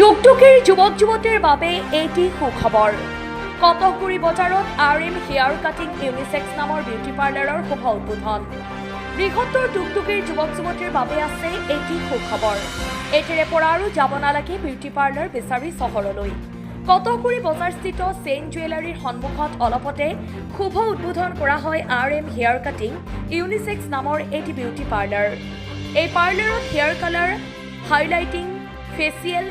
টুকটুকিৰ যুৱক যুৱতীৰ বাবে এটি সুখবৰ। কটকগুৰি বজাৰত RM হেয়াৰ কাটিং ইউনিসেক্স নামৰ বিউটি পাৰ্লাৰৰ শুভ উদ্বোধন। বৃহত্তৰ টুকটুকিৰ যুৱক যুৱতীৰ বাবে আছে এটি সুখবৰ। এটিৰে পৰা আৰু যাব নালাগে বিউটি পাৰ্লাৰ বিচাৰি চহৰলৈ। কটকগুৰি বজাৰস্থিত চেইন জুৱেলাৰীৰ সন্মুখত অলপতে শুভ উদ্বোধন কৰা হয় RM হেয়াৰ কাটিং ইউনিসেক্স নামৰ এটি বিউটি পাৰ্লাৰ। এই পাৰ্লাৰত hair colour, highlighting, facial,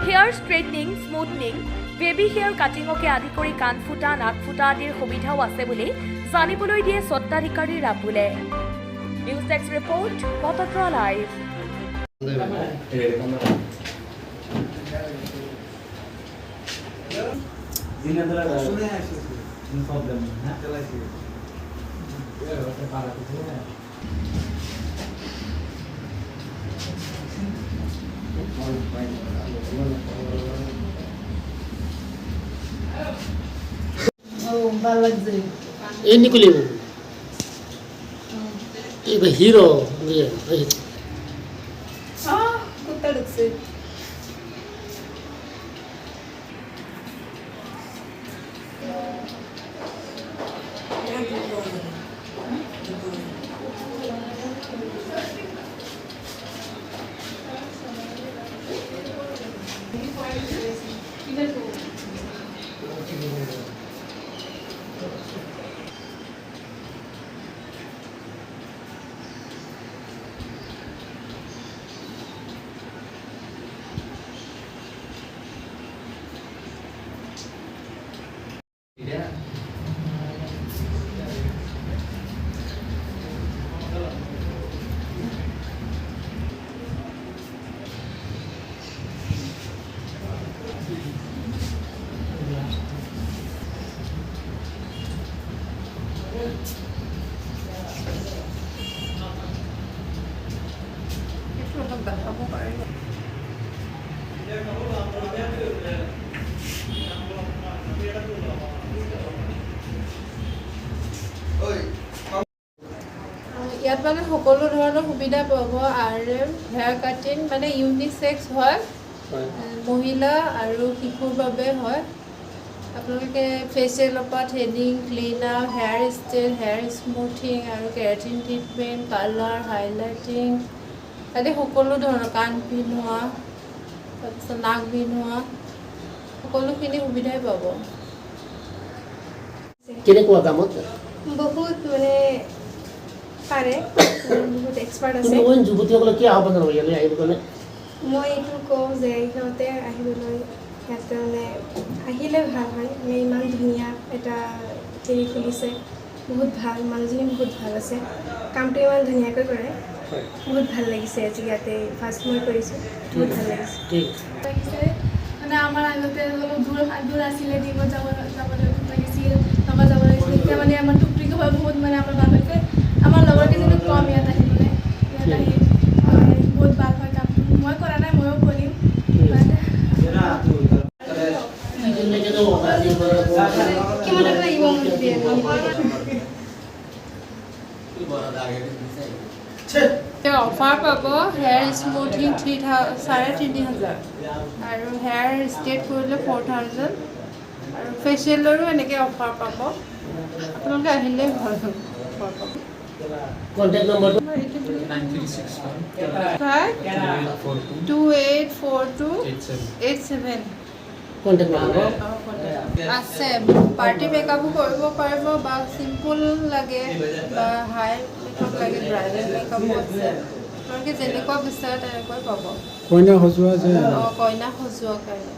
hair straightening, smoothing, baby hair কাটিঙকে আদি কৰি কাণ ফুটা, নাক ফুটা আদিৰ সুবিধাও আছে বুলি জানিবলৈ দিয়ে স্বত্বাধিকাৰী ৰাবুলে। News desk report, Batadrava live. ini kuliah ini hero dia कुत्ता से ইয়াত মানে সকলো ধৰণৰ সুবিধা পাব। RM হেয়াৰ কাটিং মানে ইউনিসেক্স হয়, মহিলা আৰু শিশুৰ বাবে হয়। আপোনালোকে ফেচিয়েলৰ পৰা threading, cleaner, hair style, hair smoothing আৰু কেৰাটিন ট্ৰিটমেণ্ট, কালাৰ, হাইলাইটিং আদি সকলো ধৰণৰ, কাণ পিন্ধোৱা, তাৰপিছত নাক পিন্ধোৱা, সকলোখিনি সুবিধাই পাব। কেনেকুৱা কামত বহুত মানে পাৰে, বহুত এক্সপাৰ্ট আছে। তুমি যুৱতীসকলক কি আহ্বান জনাব ইয়ালৈ আহিব কাৰণে? মই এইটো কওঁ যে সিহঁতে আহিবলৈ, ইয়াতে মানে আহিলে ভাল হয়। মানে ইমান ধুনীয়া এটা হেৰি খুলিছে, বহুত ভাল, মানুহজনী বহুত ভাল আছে, কামটো ইমান ধুনীয়াকৈ কৰে, বহুত ভাল লাগিছে। আজি ইয়াতে ফাৰ্ষ্ট মই কৰিছোঁ, বহুত ভাল লাগিছে। লাগিছে মানে আমাৰ আগতে অলপ দূৰ আছিলে, ডিমত যাব লাগিছিল, নগা যাব লাগিছিল। এতিয়া মানে আমাৰ টুকটুকি হৈ বহুত মানে আমাৰ ভাল হৈছে। আমাৰ লগৰ কেইজনী কম ইয়াত আহিবলৈ, ইয়াত আহি বহুত ভাল হয় কামটো। মই কৰা নাই, ময়ো কৰিম। কিমান লাগিব মোক দিয়ে অফাৰ পাব। হেয়াৰ স্মুথিং 3,500 আৰু হেয়াৰ ষ্ট্ৰেট কৰিলে 4,000 আৰু ফেচিয়েলৰো এনেকৈ অফাৰ পাব। আপোনালোকে আহিলে ভাল হ'ব। কন্টেক্ট নম্বৰটো 284287 কন্টেক্ট নম্বৰ আছে। পাৰ্টি মেকআপো কৰিব পাৰিব, বা চিম্পল লাগে বা হাই মেকআপ লাগে, ব্ৰাইডেল মেকআপো আছে। আপোনালোকে যেনেকুৱা বিচাৰে তেনেকৈ পাব। কইনা সজোৱা আছে। কইনা সজোৱাৰ কাৰণে